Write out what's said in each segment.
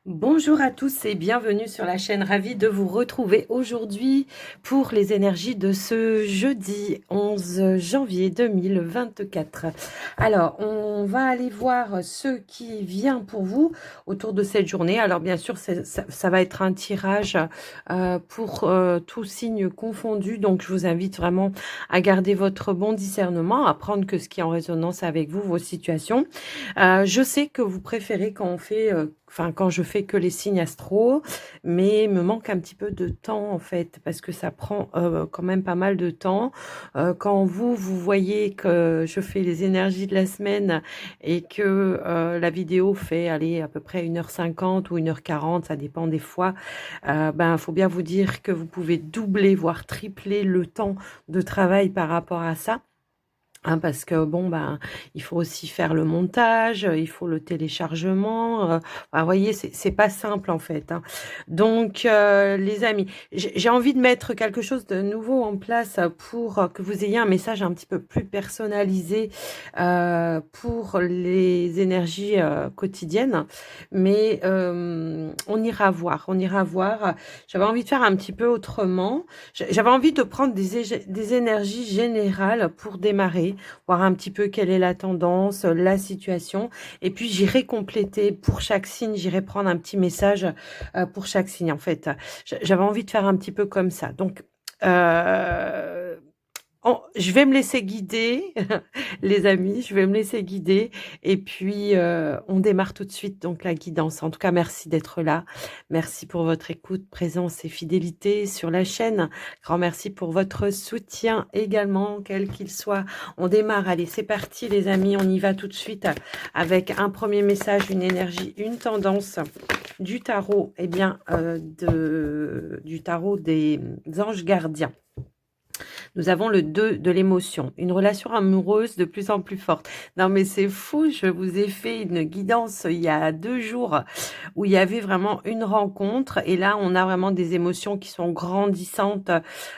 Bonjour à tous et bienvenue sur la chaîne. Ravie de vous retrouver aujourd'hui pour les énergies de ce jeudi 11 janvier 2024. Alors, on va aller voir ce qui vient pour vous autour de cette journée. Alors, bien sûr, ça va être un tirage pour tous signes confondus. Donc, je vous invite vraiment à garder votre bon discernement, à prendre que ce qui est en résonance avec vous, vos situations. Je sais que vous préférez quand on fait, quand je fais que les signes astro, mais il me manque un petit peu de temps en fait, parce que ça prend quand même pas mal de temps. Quand vous voyez que je fais les énergies de la semaine et que la vidéo fait aller à peu près 1h50 ou 1h40, ça dépend des fois, ben, faut bien vous dire que vous pouvez doubler, voire tripler le temps de travail par rapport à ça. Hein, parce que bon, ben, il faut aussi faire le montage, il faut le téléchargement, enfin, vous voyez, c'est pas simple en fait, hein. Donc les amis, j'ai envie de mettre quelque chose de nouveau en place pour que vous ayez un message un petit peu plus personnalisé pour les énergies quotidiennes. Mais on ira voir, on ira voir. J'avais envie de faire un petit peu autrement. J'avais envie de prendre des énergies générales pour démarrer, voir un petit peu quelle est la tendance, la situation. Et puis, j'irai compléter pour chaque signe, j'irai prendre un petit message pour chaque signe. En fait, j'avais envie de faire un petit peu comme ça. Donc, euh, je vais me laisser guider, les amis, je vais me laisser guider. Et puis, on démarre tout de suite donc la guidance. En tout cas, merci d'être là. Merci pour votre écoute, présence et fidélité sur la chaîne. Grand merci pour votre soutien également, quel qu'il soit. On démarre. Allez, c'est parti, les amis. On y va tout de suite avec un premier message, une énergie, une tendance du tarot, eh bien, du tarot des anges gardiens. Nous avons le 2 de l'émotion, une relation amoureuse de plus en plus forte. Non mais c'est fou, je vous ai fait une guidance il y a 2 jours où il y avait vraiment une rencontre et là on a vraiment des émotions qui sont grandissantes,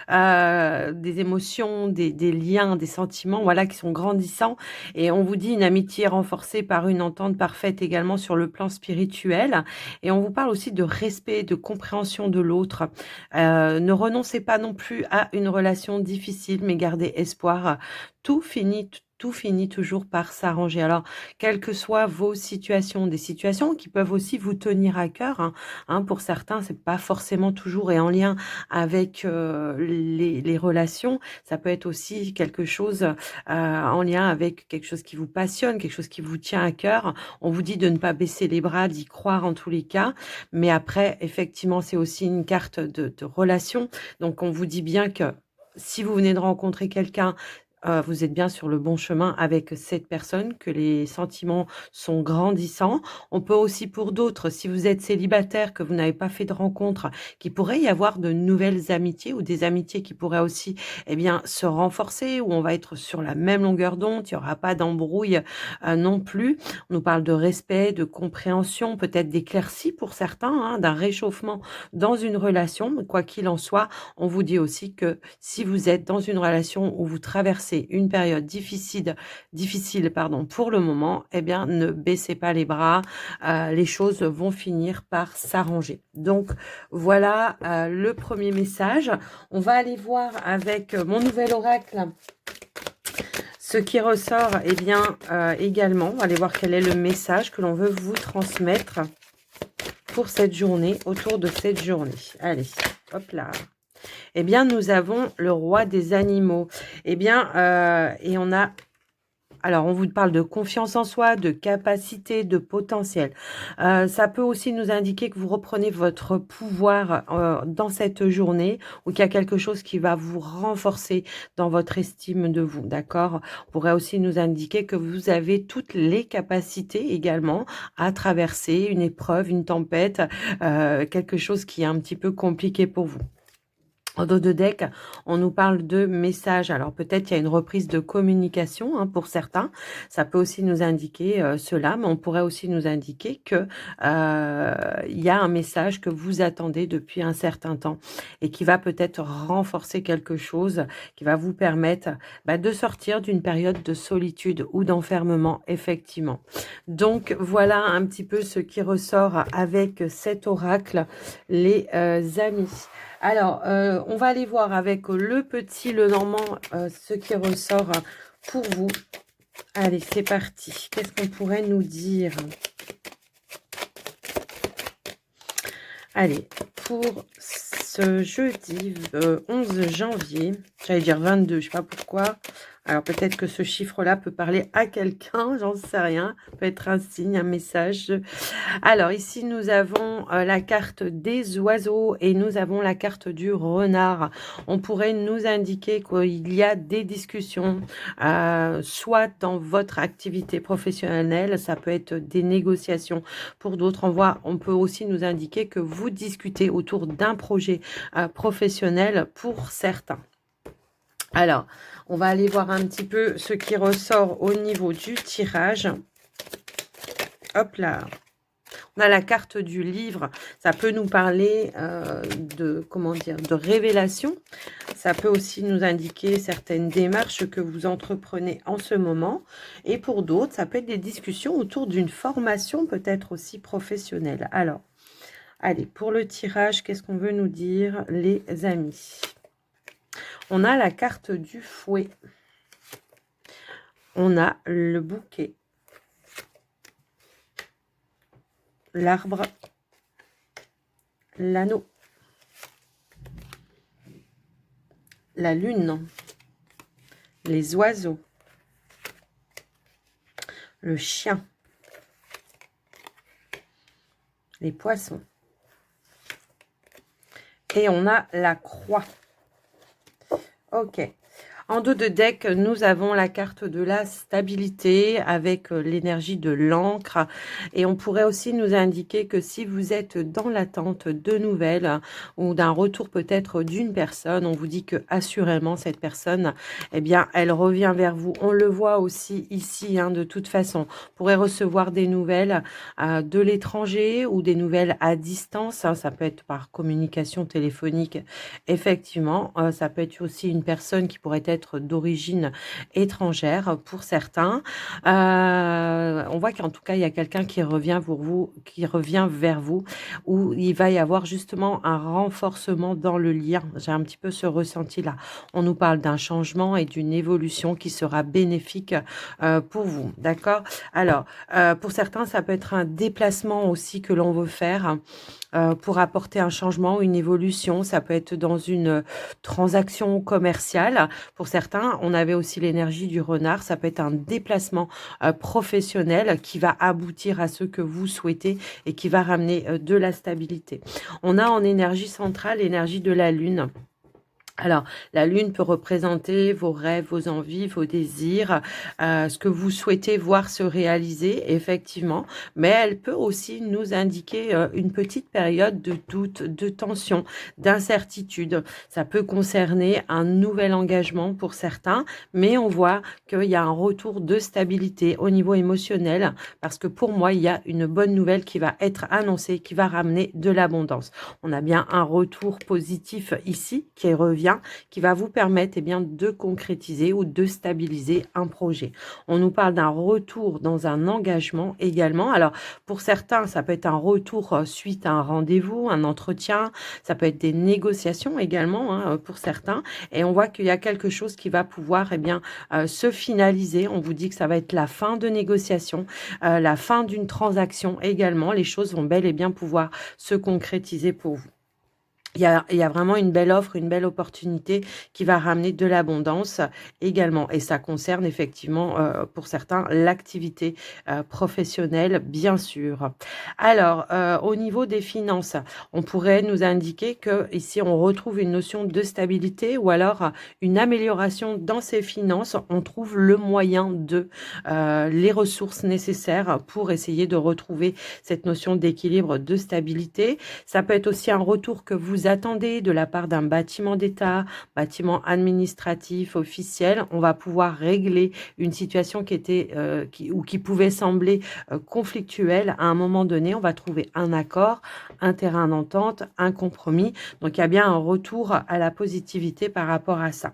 des émotions, des liens, des sentiments, voilà, qui sont grandissants et on vous dit une amitié renforcée par une entente parfaite également sur le plan spirituel et on vous parle aussi de respect, de compréhension de l'autre. Ne renoncez pas non plus à une relation difficile, mais gardez espoir. Tout finit toujours par s'arranger. Alors, quelles que soient vos situations, des situations qui peuvent aussi vous tenir à cœur, hein, pour certains, c'est pas forcément toujours et en lien avec les relations. Ça peut être aussi quelque chose en lien avec quelque chose qui vous passionne, quelque chose qui vous tient à cœur. On vous dit de ne pas baisser les bras, d'y croire en tous les cas. Mais après, effectivement, c'est aussi une carte de relation. Donc, on vous dit bien que si vous venez de rencontrer quelqu'un, vous êtes bien sur le bon chemin avec cette personne, que les sentiments sont grandissants. On peut aussi pour d'autres, si vous êtes célibataire, que vous n'avez pas fait de rencontre, qu'il pourrait y avoir de nouvelles amitiés ou des amitiés qui pourraient aussi, eh bien, se renforcer, où on va être sur la même longueur d'onde, il n'y aura pas d'embrouille non plus. On nous parle de respect, de compréhension, peut-être d'éclaircie pour certains, hein, d'un réchauffement dans une relation. Mais quoi qu'il en soit, on vous dit aussi que si vous êtes dans une relation où vous traversez une période difficile pardon, pour le moment, eh bien, ne baissez pas les bras. Les choses vont finir par s'arranger. Donc, voilà le premier message. On va aller voir avec mon nouvel oracle ce qui ressort, eh bien, également, on va aller voir quel est le message que l'on veut vous transmettre pour cette journée, autour de cette journée. Allez, hop là. Eh bien, nous avons le roi des animaux. Eh bien, et on a... Alors, on vous parle de confiance en soi, de capacité, de potentiel. Ça peut aussi nous indiquer que vous reprenez votre pouvoir dans cette journée ou qu'il y a quelque chose qui va vous renforcer dans votre estime de vous, d'accord? On pourrait aussi nous indiquer que vous avez toutes les capacités également à traverser une épreuve, une tempête, quelque chose qui est un petit peu compliqué pour vous. En dos de deck, on nous parle de messages. Alors peut-être il y a une reprise de communication, hein, pour certains. Ça peut aussi nous indiquer cela, mais on pourrait aussi nous indiquer que il y a un message que vous attendez depuis un certain temps et qui va peut-être renforcer quelque chose, qui va vous permettre de sortir d'une période de solitude ou d'enfermement, effectivement. Donc voilà un petit peu ce qui ressort avec cet oracle, les amis. Alors, on va aller voir avec le petit Lenormand ce qui ressort pour vous. Allez, c'est parti. Qu'est-ce qu'on pourrait nous dire? Allez, pour ce jeudi 11 janvier, j'allais dire 22, je ne sais pas pourquoi. Alors peut-être que ce chiffre-là peut parler à quelqu'un, j'en sais rien. Peut être un signe, un message. Alors ici, nous avons la carte des oiseaux et nous avons la carte du renard. On pourrait nous indiquer qu'il y a des discussions, soit dans votre activité professionnelle, ça peut être des négociations. Pour d'autres, on peut aussi nous indiquer que vous discutez autour d'un projet professionnel pour certains. Alors, on va aller voir un petit peu ce qui ressort au niveau du tirage. Hop là. On a la carte du livre. Ça peut nous parler de révélation. Ça peut aussi nous indiquer certaines démarches que vous entreprenez en ce moment. Et pour d'autres, ça peut être des discussions autour d'une formation peut-être aussi professionnelle. Alors, allez, pour le tirage, qu'est-ce qu'on veut nous dire, les amis? On a la carte du fouet. On a le bouquet. L'arbre. L'anneau. La lune. Les oiseaux. Le chien. Les poissons. Et on a la croix. Ok. En dos de deck, nous avons la carte de la stabilité avec l'énergie de l'encre. Et on pourrait aussi nous indiquer que si vous êtes dans l'attente de nouvelles ou d'un retour peut-être d'une personne, on vous dit que assurément cette personne, eh bien, elle revient vers vous. On le voit aussi ici, hein, de toute façon. On pourrait recevoir des nouvelles de l'étranger ou des nouvelles à distance. Hein, ça peut être par communication téléphonique, effectivement. Ça peut être aussi une personne qui pourrait être d'origine étrangère pour certains. On voit qu'en tout cas, il y a quelqu'un qui revient vers vous, où il va y avoir justement un renforcement dans le lien. J'ai un petit peu ce ressenti-là. On nous parle d'un changement et d'une évolution qui sera bénéfique pour vous. D'accord? Alors, pour certains, ça peut être un déplacement aussi que l'on veut faire pour apporter un changement, une évolution. Ça peut être dans une transaction commerciale. Pour certains, on avait aussi l'énergie du renard. Ça peut être un déplacement professionnel qui va aboutir à ce que vous souhaitez et qui va ramener de la stabilité. On a en énergie centrale l'énergie de la lune. Alors, la lune peut représenter vos rêves, vos envies, vos désirs, ce que vous souhaitez voir se réaliser, effectivement. Mais elle peut aussi nous indiquer une petite période de doute, de tension, d'incertitude. Ça peut concerner un nouvel engagement pour certains, mais on voit qu'il y a un retour de stabilité au niveau émotionnel, parce que pour moi, il y a une bonne nouvelle qui va être annoncée, qui va ramener de l'abondance. On a bien un retour positif ici qui revient, qui va vous permettre de concrétiser ou de stabiliser un projet. On nous parle d'un retour dans un engagement également. Alors, pour certains, ça peut être un retour suite à un rendez-vous, un entretien. Ça peut être des négociations également, hein, pour certains. Et on voit qu'il y a quelque chose qui va pouvoir se finaliser. On vous dit que ça va être la fin de négociation, la fin d'une transaction également. Les choses vont bel et bien pouvoir se concrétiser pour vous. Il y a vraiment une belle offre, une belle opportunité qui va ramener de l'abondance également. Et ça concerne effectivement, pour certains, l'activité professionnelle, bien sûr. Alors, au niveau des finances, on pourrait nous indiquer que ici on retrouve une notion de stabilité ou alors une amélioration dans ses finances. On trouve le moyen de les ressources nécessaires pour essayer de retrouver cette notion d'équilibre, de stabilité. Ça peut être aussi un retour que vous vous attendez de la part d'un bâtiment d'État, bâtiment administratif, officiel. On va pouvoir régler une situation qui était qui pouvait sembler conflictuelle. À un moment donné, on va trouver un accord, un terrain d'entente, un compromis. Donc, il y a bien un retour à la positivité par rapport à ça.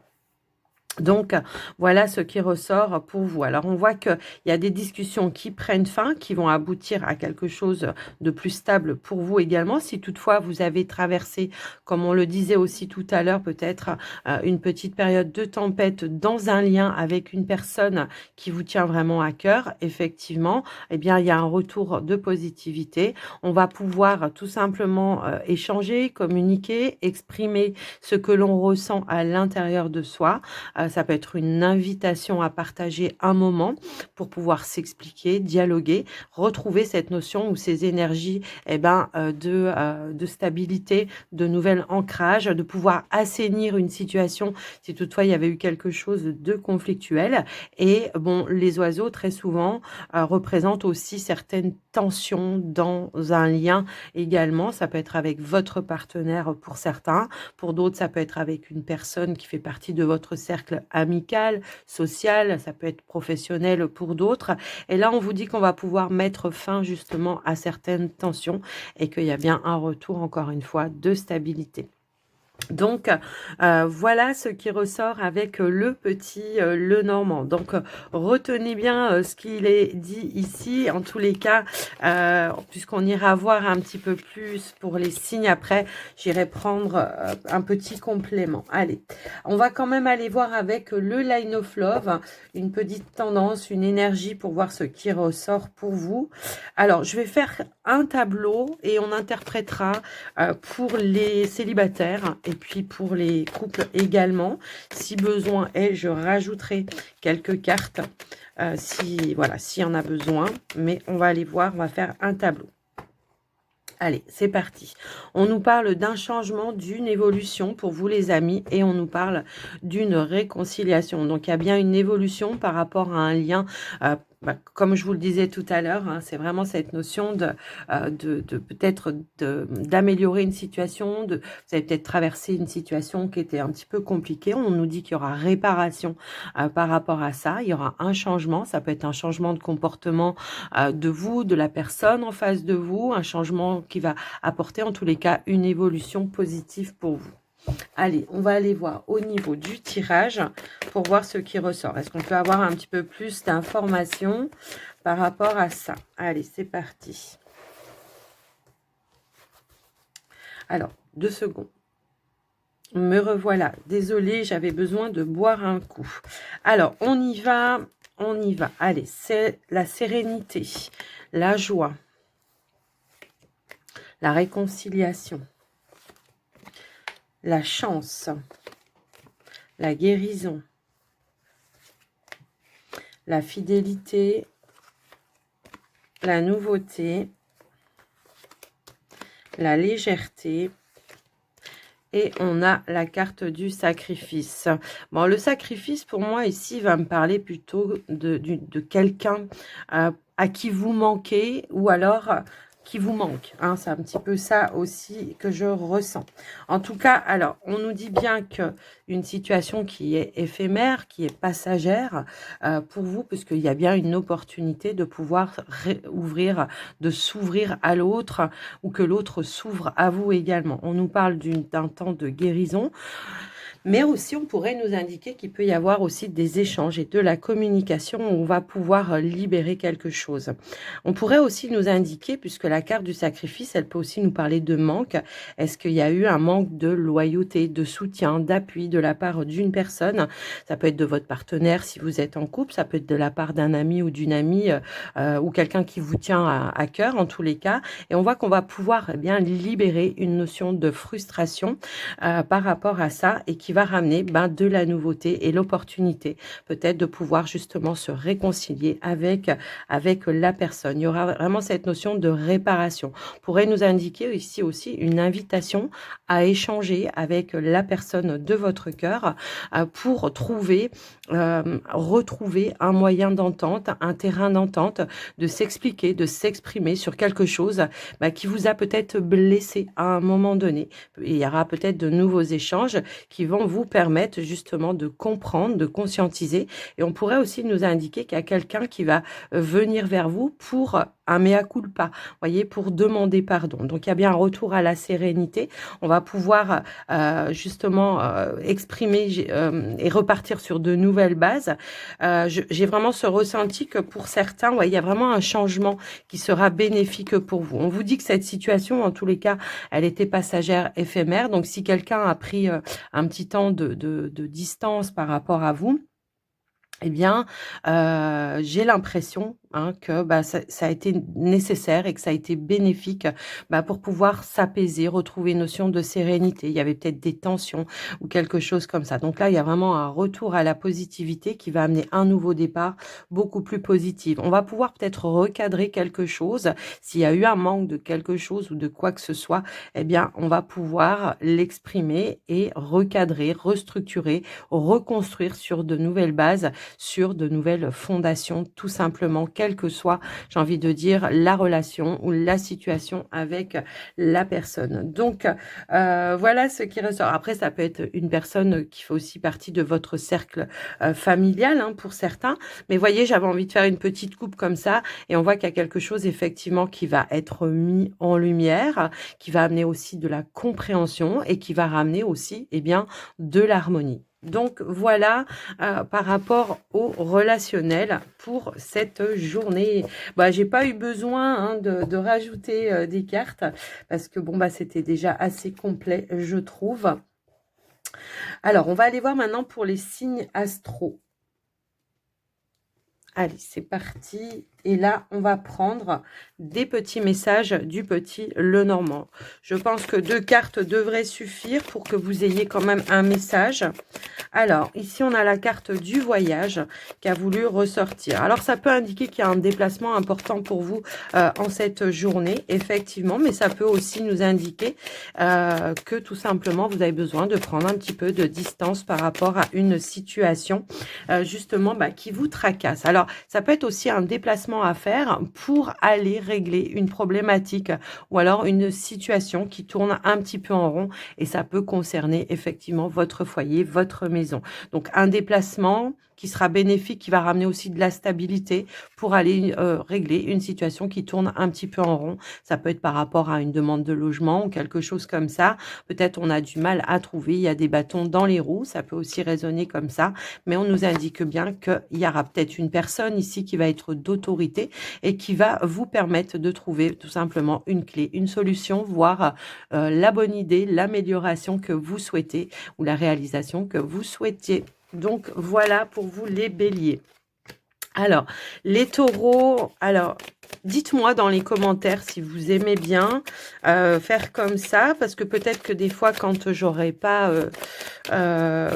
Donc, voilà ce qui ressort pour vous. Alors, on voit qu'il y a des discussions qui prennent fin, qui vont aboutir à quelque chose de plus stable pour vous également. Si toutefois, vous avez traversé, comme on le disait aussi tout à l'heure, peut-être une petite période de tempête dans un lien avec une personne qui vous tient vraiment à cœur, effectivement, eh bien, il y a un retour de positivité. On va pouvoir tout simplement échanger, communiquer, exprimer ce que l'on ressent à l'intérieur de soi. Ça peut être une invitation à partager un moment pour pouvoir s'expliquer, dialoguer, retrouver cette notion ou ces énergies de stabilité, de nouvel ancrage, de pouvoir assainir une situation si toutefois il y avait eu quelque chose de conflictuel. Et bon, les oiseaux très souvent représentent aussi certaines tensions dans un lien également. Ça peut être avec votre partenaire pour certains, pour d'autres ça peut être avec une personne qui fait partie de votre cercle amical, social, ça peut être professionnel pour d'autres. Et là, on vous dit qu'on va pouvoir mettre fin justement à certaines tensions et qu'il y a bien un retour, encore une fois, de stabilité. Donc, voilà ce qui ressort avec le petit Lenormand. Donc, retenez bien ce qu'il est dit ici. En tous les cas, puisqu'on ira voir un petit peu plus pour les signes après, j'irai prendre un petit complément. Allez, on va quand même aller voir avec le Line of Love, une petite tendance, une énergie pour voir ce qui ressort pour vous. Alors, je vais faire un tableau et on interprétera pour les célibataires et puis pour les couples également. Si besoin est, je rajouterai quelques cartes s'il y en a besoin. Mais on va aller voir, on va faire un tableau. Allez, c'est parti. On nous parle d'un changement, d'une évolution pour vous les amis et on nous parle d'une réconciliation. Donc, il y a bien une évolution par rapport à un lien comme je vous le disais tout à l'heure, hein, c'est vraiment cette notion peut-être d'améliorer une situation. Vous avez peut-être traversé une situation qui était un petit peu compliquée. On nous dit qu'il y aura réparation par rapport à ça. Il y aura un changement. Ça peut être un changement de comportement de vous, de la personne en face de vous. Un changement qui va apporter en tous les cas une évolution positive pour vous. Allez, on va aller voir au niveau du tirage pour voir ce qui ressort. Est-ce qu'on peut avoir un petit peu plus d'informations par rapport à ça? Allez, c'est parti. Alors, 2 secondes. Me revoilà. Désolée, j'avais besoin de boire un coup. Alors, on y va. On y va. Allez, c'est la sérénité, la joie, la réconciliation, la chance, la guérison, la fidélité, la nouveauté, la légèreté. Et on a la carte du sacrifice. Bon, le sacrifice, pour moi, ici, va me parler plutôt de quelqu'un à qui vous manquez ou alors qui vous manque. Hein, c'est un petit peu ça aussi que je ressens. En tout cas, alors, on nous dit bien qu'une situation qui est éphémère, qui est passagère pour vous, puisqu'il y a bien une opportunité de pouvoir ouvrir, de s'ouvrir à l'autre ou que l'autre s'ouvre à vous également. On nous parle d'un temps de guérison. Mais aussi, on pourrait nous indiquer qu'il peut y avoir aussi des échanges et de la communication où on va pouvoir libérer quelque chose. On pourrait aussi nous indiquer, puisque la carte du sacrifice, elle peut aussi nous parler de manque. Est-ce qu'il y a eu un manque de loyauté, de soutien, d'appui de la part d'une personne? Ça peut être de votre partenaire si vous êtes en couple, ça peut être de la part d'un ami ou d'une amie ou quelqu'un qui vous tient à cœur en tous les cas. Et on voit qu'on va pouvoir bien libérer une notion de frustration par rapport à ça et qui qui va ramener de la nouveauté et l'opportunité peut-être de pouvoir justement se réconcilier avec la personne. Il y aura vraiment cette notion de réparation. Pourrait nous indiquer ici aussi une invitation à échanger avec la personne de votre cœur pour retrouver un moyen d'entente, un terrain d'entente, de s'expliquer, de s'exprimer sur quelque chose qui vous a peut-être blessé à un moment donné. Il y aura peut-être de nouveaux échanges qui vont vous permettre justement de comprendre, de conscientiser. Et on pourrait aussi nous indiquer qu'il y a quelqu'un qui va venir vers vous pour un mea culpa, voyez, pour demander pardon. Donc il y a bien un retour à la sérénité. On va pouvoir justement exprimer et repartir sur de nouvelles bases. J'ai vraiment ce ressenti que pour certains, il y a vraiment un changement qui sera bénéfique pour vous. On vous dit que cette situation, en tous les cas, elle était passagère, éphémère. Donc si quelqu'un a pris un petit temps de distance par rapport à vous, eh bien, j'ai l'impression que ça a été nécessaire et que ça a été bénéfique pour pouvoir s'apaiser, retrouver une notion de sérénité. Il y avait peut-être des tensions ou quelque chose comme ça. Donc là, il y a vraiment un retour à la positivité qui va amener un nouveau départ beaucoup plus positif. On va pouvoir peut-être recadrer quelque chose. S'il y a eu un manque de quelque chose ou de quoi que ce soit, eh bien, on va pouvoir l'exprimer et recadrer, restructurer, reconstruire sur de nouvelles bases, sur de nouvelles fondations, tout simplement, quelle que soit, j'ai envie de dire, la relation ou la situation avec la personne. Donc, voilà ce qui ressort. Après, ça peut être une personne qui fait aussi partie de votre cercle familial, pour certains. Mais voyez, j'avais envie de faire une petite coupe comme ça et on voit qu'il y a quelque chose, effectivement, qui va être mis en lumière, qui va amener aussi de la compréhension et qui va ramener aussi, de l'harmonie. Donc voilà par rapport au relationnel pour cette journée. J'ai pas eu besoin de rajouter des cartes parce que c'était déjà assez complet, je trouve. Alors, on va aller voir maintenant pour les signes astro. Allez, c'est parti. Et là, on va prendre des petits messages du petit Lenormand. Je pense que 2 cartes devraient suffire pour que vous ayez quand même un message. Alors, ici, on a la carte du voyage qui a voulu ressortir. Alors, ça peut indiquer qu'il y a un déplacement important pour vous en cette journée, effectivement. Mais ça peut aussi nous indiquer que tout simplement, vous avez besoin de prendre un petit peu de distance par rapport à une situation, justement, qui vous tracasse. Alors, ça peut être aussi un déplacement à faire pour aller régler une problématique ou alors une situation qui tourne un petit peu en rond et ça peut concerner effectivement votre foyer, votre maison. Donc un déplacement qui sera bénéfique, qui va ramener aussi de la stabilité pour aller régler une situation qui tourne un petit peu en rond. Ça peut être par rapport à une demande de logement ou quelque chose comme ça. Peut-être on a du mal à trouver, il y a des bâtons dans les roues, ça peut aussi résonner comme ça, mais on nous indique bien qu'il y aura peut-être une personne ici qui va être d'autorité et qui va vous permettre de trouver tout simplement une clé, une solution, voire la bonne idée, l'amélioration que vous souhaitez ou la réalisation que vous souhaitiez. Donc, voilà pour vous les béliers. Alors, les taureaux, dites-moi dans les commentaires si vous aimez bien faire comme ça, parce que peut-être que des fois, quand j'aurai pas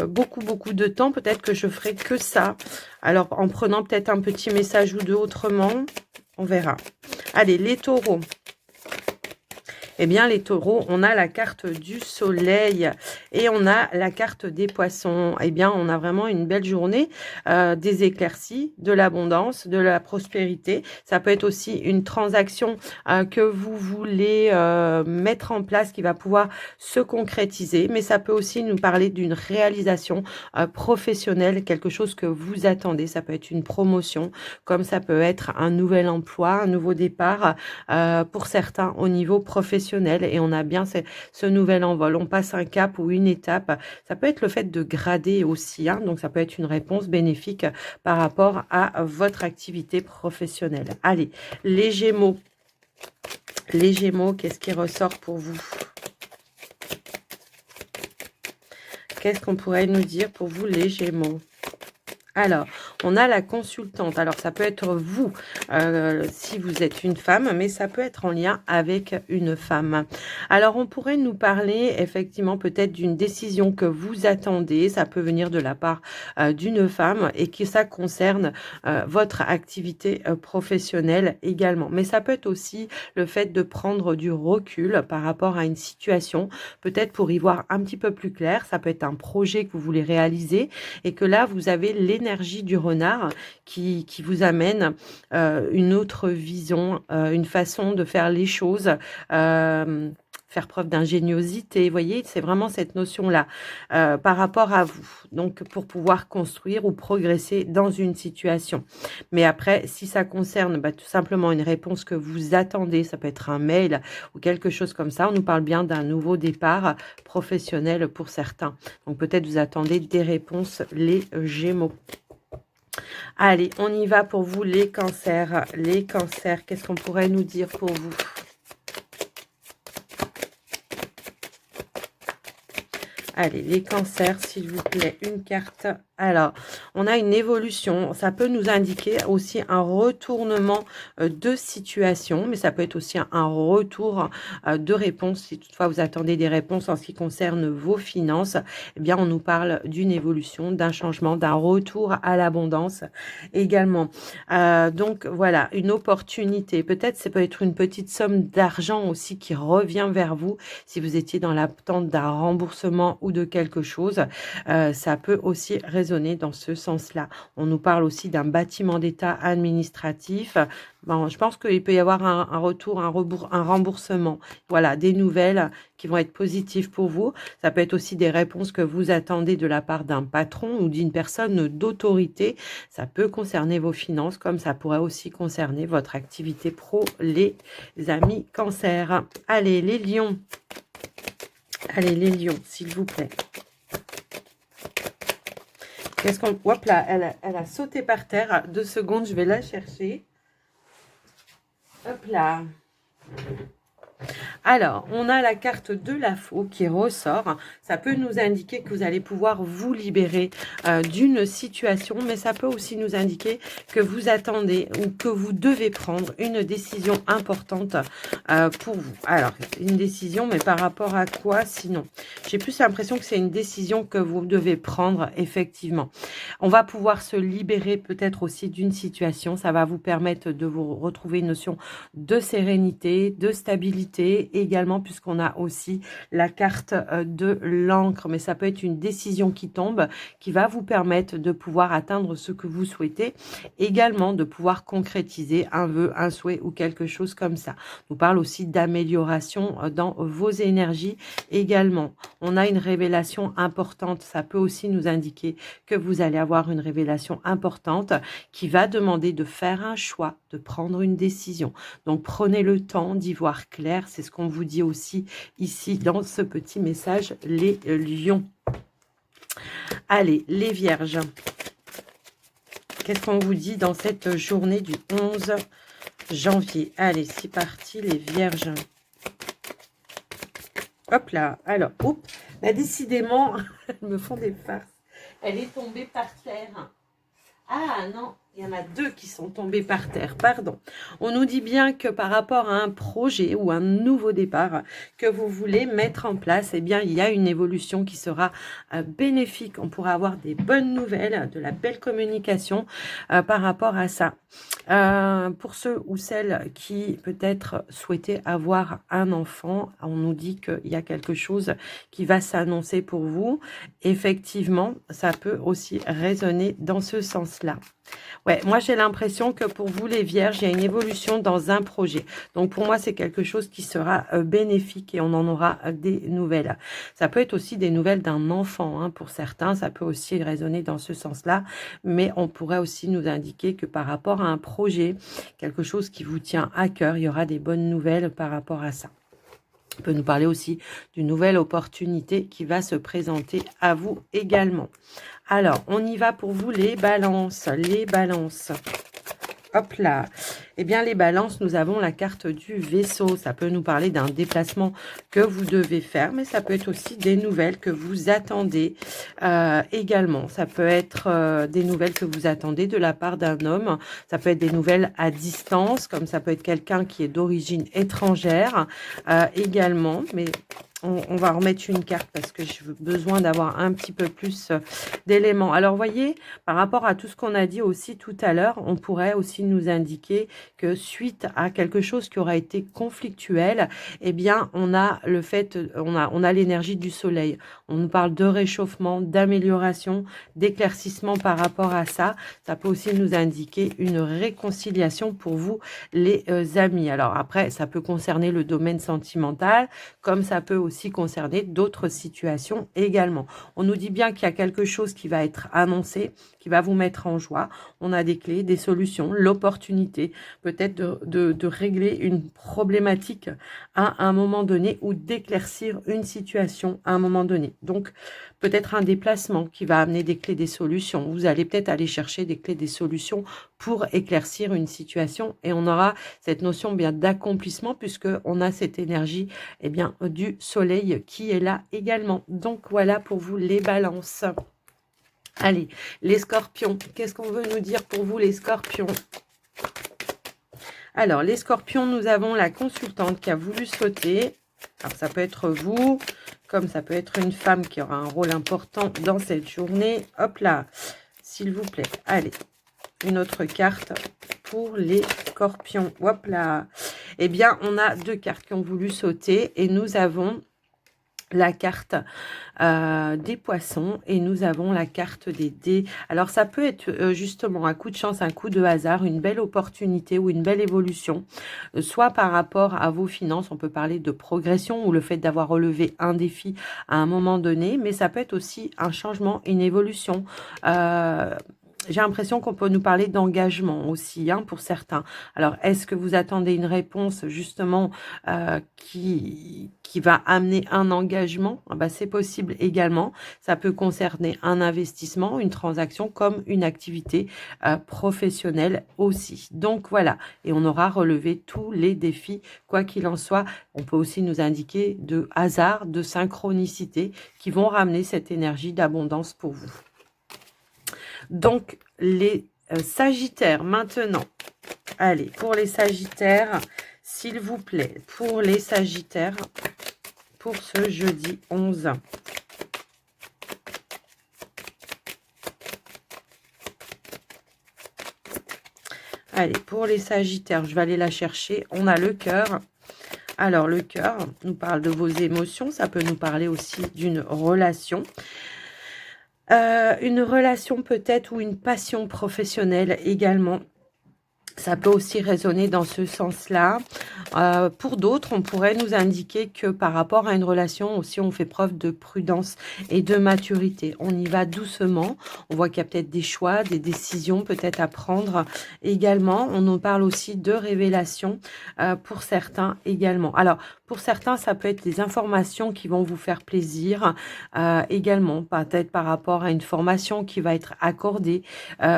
beaucoup de temps, peut-être que je ferai que ça. Alors, en prenant peut-être un petit message ou deux autrement, on verra. Allez, les taureaux. Eh bien, les taureaux, on a la carte du soleil et on a la carte des poissons. Eh bien, on a vraiment une belle journée, des éclaircies, de l'abondance, de la prospérité. Ça peut être aussi une transaction que vous voulez mettre en place qui va pouvoir se concrétiser. Mais ça peut aussi nous parler d'une réalisation professionnelle, quelque chose que vous attendez. Ça peut être une promotion, comme ça peut être un nouvel emploi, un nouveau départ pour certains au niveau professionnel. Et on a bien ce nouvel envol. On passe un cap ou une étape. Ça peut être le fait de grader aussi. Donc, ça peut être une réponse bénéfique par rapport à votre activité professionnelle. Allez, les Gémeaux. Les Gémeaux, qu'est-ce qui ressort pour vous? Qu'est-ce qu'on pourrait nous dire pour vous, les Gémeaux? Alors, On a la consultante. Alors, ça peut être vous, si vous êtes une femme, mais ça peut être en lien avec une femme. Alors, on pourrait nous parler effectivement peut-être d'une décision que vous attendez. Ça peut venir de la part d'une femme et que ça concerne votre activité professionnelle également. Mais ça peut être aussi le fait de prendre du recul par rapport à une situation, peut-être pour y voir un petit peu plus clair. Ça peut être un projet que vous voulez réaliser et que là, vous avez l'énergie du renard qui vous amène une autre vision, une façon de faire les choses, faire preuve d'ingéniosité. Vous voyez, c'est vraiment cette notion-là par rapport à vous. Donc, pour pouvoir construire ou progresser dans une situation. Mais après, si ça concerne tout simplement une réponse que vous attendez, ça peut être un mail ou quelque chose comme ça, on nous parle bien d'un nouveau départ professionnel pour certains. Donc, peut-être vous attendez des réponses, les Gémeaux. Allez, on y va pour vous, les cancers. Les cancers, qu'est-ce qu'on pourrait nous dire pour vous? Allez, les cancers, s'il vous plaît, une carte. Alors, on a une évolution. Ça peut nous indiquer aussi un retournement de situation, mais ça peut être aussi un retour de réponse. Si toutefois vous attendez des réponses en ce qui concerne vos finances, eh bien, on nous parle d'une évolution, d'un changement, d'un retour à l'abondance également. Donc, voilà, une opportunité. Peut-être, ça peut être une petite somme d'argent aussi qui revient vers vous si vous étiez dans l'attente d'un remboursement ou de quelque chose. Ça peut aussi résonner dans ce sens-là. On nous parle aussi d'un bâtiment d'État administratif. Bon, je pense qu'il peut y avoir un retour, un remboursement. Voilà, des nouvelles qui vont être positives pour vous. Ça peut être aussi des réponses que vous attendez de la part d'un patron ou d'une personne d'autorité. Ça peut concerner vos finances, comme ça pourrait aussi concerner votre activité pro, les amis cancer. Allez, les lions. Allez, les lions, s'il vous plaît. Qu'est-ce qu'on... Hop là, elle a sauté par terre. 2 secondes, je vais la chercher. Hop là. Alors, on a la carte de la faux qui ressort. Ça peut nous indiquer que vous allez pouvoir vous libérer d'une situation, mais ça peut aussi nous indiquer que vous attendez ou que vous devez prendre une décision importante pour vous. Alors, une décision, mais par rapport à quoi sinon? J'ai plus l'impression que c'est une décision que vous devez prendre, effectivement. On va pouvoir se libérer peut-être aussi d'une situation. Ça va vous permettre de vous retrouver une notion de sérénité, de stabilité, également puisqu'on a aussi la carte de l'encre, mais ça peut être une décision qui tombe, qui va vous permettre de pouvoir atteindre ce que vous souhaitez, également de pouvoir concrétiser un vœu, un souhait ou quelque chose comme ça. On nous parle aussi d'amélioration dans vos énergies également. On a une révélation importante, ça peut aussi nous indiquer que vous allez avoir une révélation importante qui va demander de faire un choix, de prendre une décision. Donc prenez le temps d'y voir clair, c'est ce qu'on vous dit aussi ici dans ce petit message, les lions. Allez, les vierges. Qu'est-ce qu'on vous dit dans cette journée du 11 janvier? Allez, c'est parti, les vierges. Hop là, alors, oups, là, décidément, elles me font des farces. Elle est tombée par terre. Ah non, il y en a 2 qui sont tombés par terre, pardon. On nous dit bien que par rapport à un projet ou un nouveau départ que vous voulez mettre en place, eh bien, il y a une évolution qui sera bénéfique. On pourra avoir des bonnes nouvelles, de la belle communication par rapport à ça. Pour ceux ou celles qui peut-être souhaitaient avoir un enfant, on nous dit qu'il y a quelque chose qui va s'annoncer pour vous. Effectivement, ça peut aussi résonner dans ce sens-là. Ouais, moi j'ai l'impression que pour vous les vierges, il y a une évolution dans un projet. Donc pour moi, c'est quelque chose qui sera bénéfique et on en aura des nouvelles. Ça peut être aussi des nouvelles d'un enfant, hein, pour certains, ça peut aussi résonner dans ce sens-là. Mais on pourrait aussi nous indiquer que par rapport à un projet, quelque chose qui vous tient à cœur, il y aura des bonnes nouvelles par rapport à ça. On peut nous parler aussi d'une nouvelle opportunité qui va se présenter à vous également. Alors, on y va pour vous les balances. Les balances. Hop là. Eh bien, les balances, nous avons la carte du vaisseau. Ça peut nous parler d'un déplacement que vous devez faire, mais ça peut être aussi des nouvelles que vous attendez également. Ça peut être des nouvelles que vous attendez de la part d'un homme. Ça peut être des nouvelles à distance, comme ça peut être quelqu'un qui est d'origine étrangère également, mais... On va remettre une carte parce que j'ai besoin d'avoir un petit peu plus d'éléments. Alors, voyez, par rapport à tout ce qu'on a dit aussi tout à l'heure, on pourrait aussi nous indiquer que suite à quelque chose qui aura été conflictuel, eh bien, on a le fait, on a l'énergie du soleil. On nous parle de réchauffement, d'amélioration, d'éclaircissement par rapport à ça. Ça peut aussi nous indiquer une réconciliation pour vous, les amis. Alors après, ça peut concerner le domaine sentimental, comme ça peut aussi concerner d'autres situations également. On nous dit bien qu'il y a quelque chose qui va être annoncé, qui va vous mettre en joie. On a des clés, des solutions, l'opportunité peut-être de régler une problématique à un moment donné ou d'éclaircir une situation à un moment donné. Donc, peut-être un déplacement qui va amener des clés, des solutions. Vous allez peut-être aller chercher des clés, des solutions pour éclaircir une situation et on aura cette notion bien d'accomplissement puisque on a cette énergie bien du soleil qui est là également. Donc voilà pour vous les balances. Allez, les scorpions, qu'est-ce qu'on veut nous dire pour vous les scorpions? Alors, les scorpions, nous avons la consultante qui a voulu sauter. Alors, ça peut être vous, comme ça peut être une femme qui aura un rôle important dans cette journée. Hop là, s'il vous plaît. Allez, une autre carte pour les scorpions. Hop là. Eh bien, on a deux cartes qui ont voulu sauter et nous avons la carte des poissons et nous avons la carte des dés. Alors ça peut être justement un coup de chance, un coup de hasard, une belle opportunité ou une belle évolution, soit par rapport à vos finances, on peut parler de progression ou le fait d'avoir relevé un défi à un moment donné, mais ça peut être aussi un changement, une évolution. J'ai l'impression qu'on peut nous parler d'engagement aussi, hein, pour certains. Alors, est-ce que vous attendez une réponse, justement, qui va amener un engagement? Ah bah, c'est possible également. Ça peut concerner un investissement, une transaction, comme une activité professionnelle aussi. Donc, voilà. Et on aura relevé tous les défis, quoi qu'il en soit. On peut aussi nous indiquer de hasard, de synchronicité, qui vont ramener cette énergie d'abondance pour vous. Donc, les Sagittaires, maintenant. Allez, pour les Sagittaires, s'il vous plaît, pour les Sagittaires, pour ce jeudi 11. Allez, pour les Sagittaires, je vais aller la chercher. On a le cœur. Alors, le cœur nous parle de vos émotions. Ça peut nous parler aussi d'une relation. Une relation peut-être ou une passion professionnelle également. Ça peut aussi résonner dans ce sens-là. Pour d'autres, on pourrait nous indiquer que par rapport à une relation aussi, on fait preuve de prudence et de maturité. On y va doucement. On voit qu'il y a peut-être des choix, des décisions peut-être à prendre également. On nous parle aussi de révélations pour certains également. Alors, pour certains, ça peut être des informations qui vont vous faire plaisir également. Peut-être par rapport à une formation qui va être accordée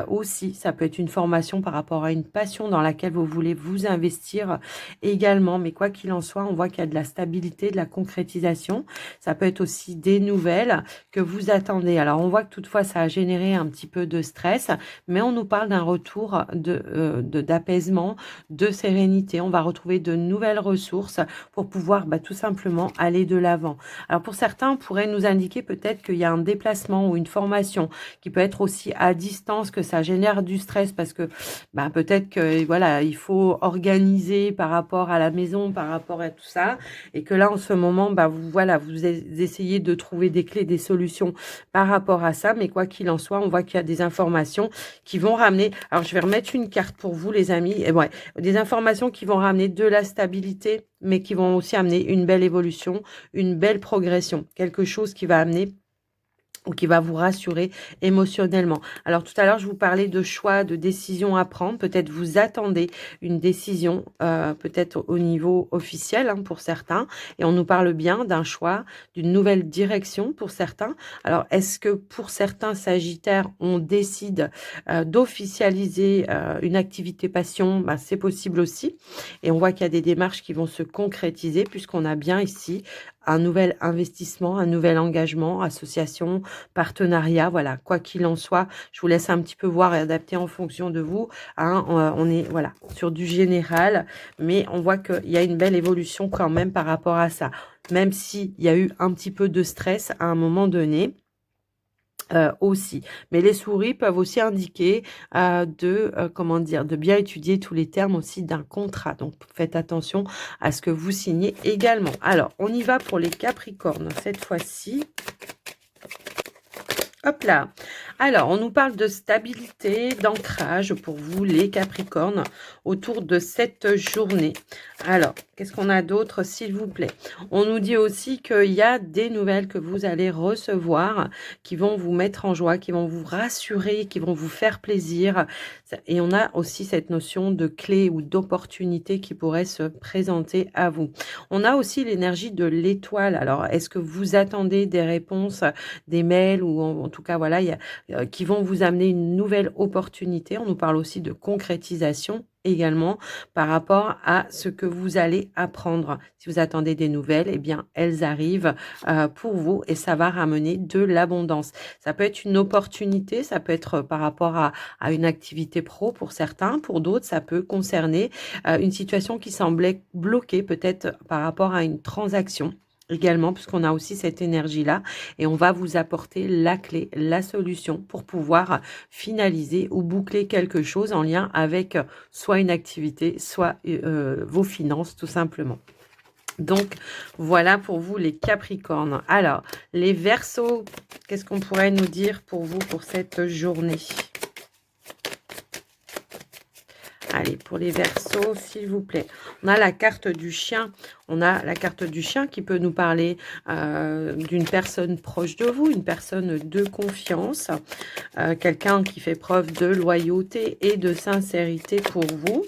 aussi. Ça peut être une formation par rapport à une passion dans laquelle vous voulez vous investir également. Mais quoi qu'il en soit, on voit qu'il y a de la stabilité, de la concrétisation. Ça peut être aussi des nouvelles que vous attendez. Alors, on voit que toutefois, ça a généré un petit peu de stress, mais on nous parle d'un retour d'apaisement, de sérénité. On va retrouver de nouvelles ressources pour pouvoir tout simplement aller de l'avant. Alors, pour certains, on pourrait nous indiquer peut-être qu'il y a un déplacement ou une formation qui peut être aussi à distance, que ça génère du stress parce que peut-être que voilà, il faut organiser par rapport à la maison, par rapport à tout ça, et que là en ce moment, vous essayez de trouver des clés, des solutions par rapport à ça, mais quoi qu'il en soit, on voit qu'il y a des informations qui vont ramener. Alors je vais remettre une carte pour vous, les amis, et ouais, des informations qui vont ramener de la stabilité, mais qui vont aussi amener une belle évolution, une belle progression, quelque chose qui va amener ou qui va vous rassurer émotionnellement. Alors tout à l'heure, je vous parlais de choix, de décisions à prendre. Peut-être vous attendez une décision, peut-être au niveau officiel pour certains, et on nous parle bien d'un choix, d'une nouvelle direction pour certains. Alors est-ce que pour certains Sagittaires, on décide d'officialiser une activité passion? Ben, c'est possible aussi, et on voit qu'il y a des démarches qui vont se concrétiser puisqu'on a bien ici un nouvel investissement, un nouvel engagement, association, partenariat, voilà, quoi qu'il en soit, je vous laisse un petit peu voir et adapter en fonction de vous. On est voilà sur du général, mais on voit qu'il y a une belle évolution quand même par rapport à ça. Même s'il y a eu un petit peu de stress à un moment donné. Aussi. Mais les souris peuvent aussi indiquer comment dire, de bien étudier tous les termes aussi d'un contrat. Donc, faites attention à ce que vous signez également. Alors, on y va pour les Capricornes cette fois-ci. Hop là. Alors, on nous parle de stabilité, d'ancrage pour vous, les Capricornes, autour de cette journée. Alors, qu'est-ce qu'on a d'autre, s'il vous plaît? On nous dit aussi qu'il y a des nouvelles que vous allez recevoir qui vont vous mettre en joie, qui vont vous rassurer, qui vont vous faire plaisir. Et on a aussi cette notion de clé ou d'opportunité qui pourrait se présenter à vous. On a aussi l'énergie de l'étoile. Alors, est-ce que vous attendez des réponses, des mails ou en tout cas, voilà, qui vont vous amener une nouvelle opportunité? On nous parle aussi de concrétisation également par rapport à ce que vous allez apprendre. Si vous attendez des nouvelles, eh bien, elles arrivent pour vous et ça va ramener de l'abondance. Ça peut être une opportunité, ça peut être par rapport à une activité pro pour certains, pour d'autres, ça peut concerner une situation qui semblait bloquée peut-être par rapport à une transaction également, puisqu'on a aussi cette énergie-là, et on va vous apporter la clé, la solution pour pouvoir finaliser ou boucler quelque chose en lien avec soit une activité, soit vos finances, tout simplement. Donc, voilà pour vous les Capricornes. Alors, les Verseaux, qu'est-ce qu'on pourrait nous dire pour vous pour cette journée ? Allez, pour les Verseaux, s'il vous plaît. On a la carte du chien. On a la carte du chien qui peut nous parler d'une personne proche de vous, une personne de confiance, quelqu'un qui fait preuve de loyauté et de sincérité pour vous.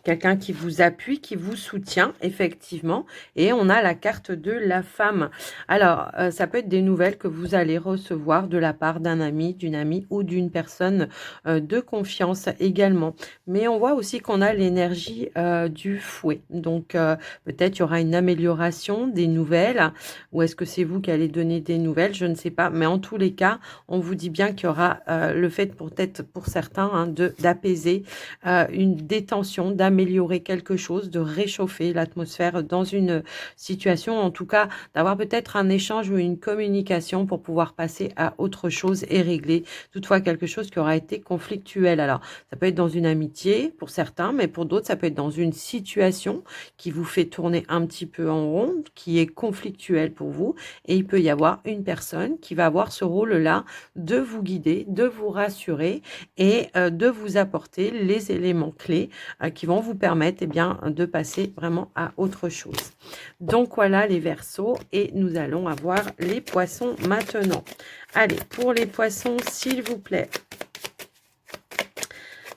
Quelqu'un qui vous appuie, qui vous soutient, effectivement. Et on a la carte de la femme. Alors, ça peut être des nouvelles que vous allez recevoir de la part d'un ami, d'une amie ou d'une personne de confiance également. Mais on voit aussi qu'on a l'énergie du fouet. Donc, peut-être il y aura une amélioration des nouvelles. Ou est-ce que c'est vous qui allez donner des nouvelles? Je ne sais pas. Mais en tous les cas, on vous dit bien qu'il y aura le fait, peut-être pour certains, d'apaiser une détention, d'améliorer quelque chose, de réchauffer l'atmosphère dans une situation, en tout cas d'avoir peut-être un échange ou une communication pour pouvoir passer à autre chose et régler toutefois quelque chose qui aura été conflictuel. Alors ça peut être dans une amitié pour certains, mais pour d'autres ça peut être dans une situation qui vous fait tourner un petit peu en rond, qui est conflictuelle pour vous, et il peut y avoir une personne qui va avoir ce rôle-là de vous guider, de vous rassurer et de vous apporter les éléments clés qui vont vous permettre de passer vraiment à autre chose. Donc voilà les Verseaux, et nous allons avoir les Poissons maintenant. Allez, pour les Poissons, s'il vous plaît.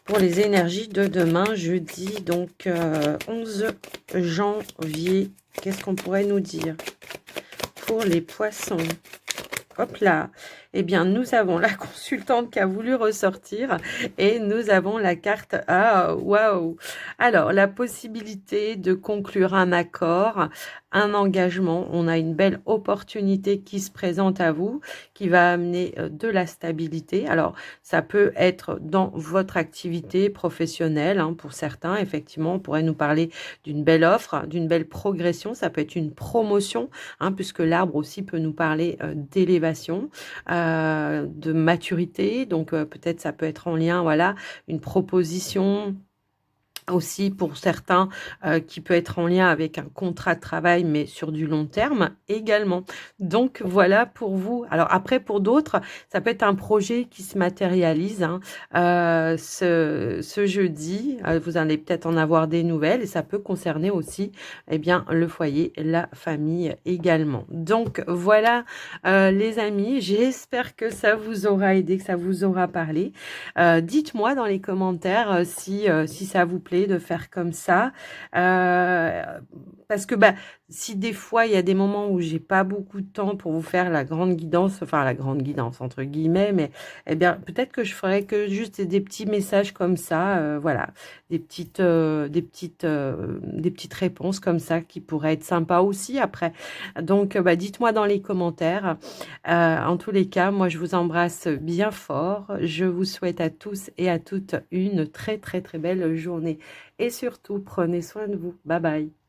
Pour les énergies de demain, jeudi, donc 11 janvier, qu'est-ce qu'on pourrait nous dire pour les Poissons? Hop là, eh bien, nous avons la consultante qui a voulu ressortir et nous avons la carte. Ah, waouh! Alors, la possibilité de conclure un accord, un engagement. On a une belle opportunité qui se présente à vous, qui va amener de la stabilité. Alors, ça peut être dans votre activité professionnelle. Pour certains, effectivement, on pourrait nous parler d'une belle offre, d'une belle progression. Ça peut être une promotion, puisque l'arbre aussi peut nous parler d'élévation, de maturité. Donc, peut-être ça peut être en lien, voilà, une proposition aussi pour certains, qui peut être en lien avec un contrat de travail, mais sur du long terme également. Donc voilà pour vous. Alors après pour d'autres, ça peut être un projet qui se matérialise, hein, ce jeudi, vous allez peut-être en avoir des nouvelles et ça peut concerner aussi, eh bien, le foyer, la famille également. Donc voilà, les amis, j'espère que ça vous aura aidé, que ça vous aura parlé. Dites-moi dans les commentaires, si ça vous plaît de faire comme ça. Parce que, bah, si des fois il y a des moments où j'ai pas beaucoup de temps pour vous faire la grande guidance, enfin «la grande guidance» entre guillemets, mais eh bien, peut-être que je ferai que juste des petits messages comme ça, voilà, des petites réponses comme ça qui pourraient être sympas aussi après. Donc, bah, dites-moi dans les commentaires. En tous les cas, moi, je vous embrasse bien fort. Je vous souhaite à tous et à toutes une très, très, très belle journée et surtout, prenez soin de vous. Bye bye.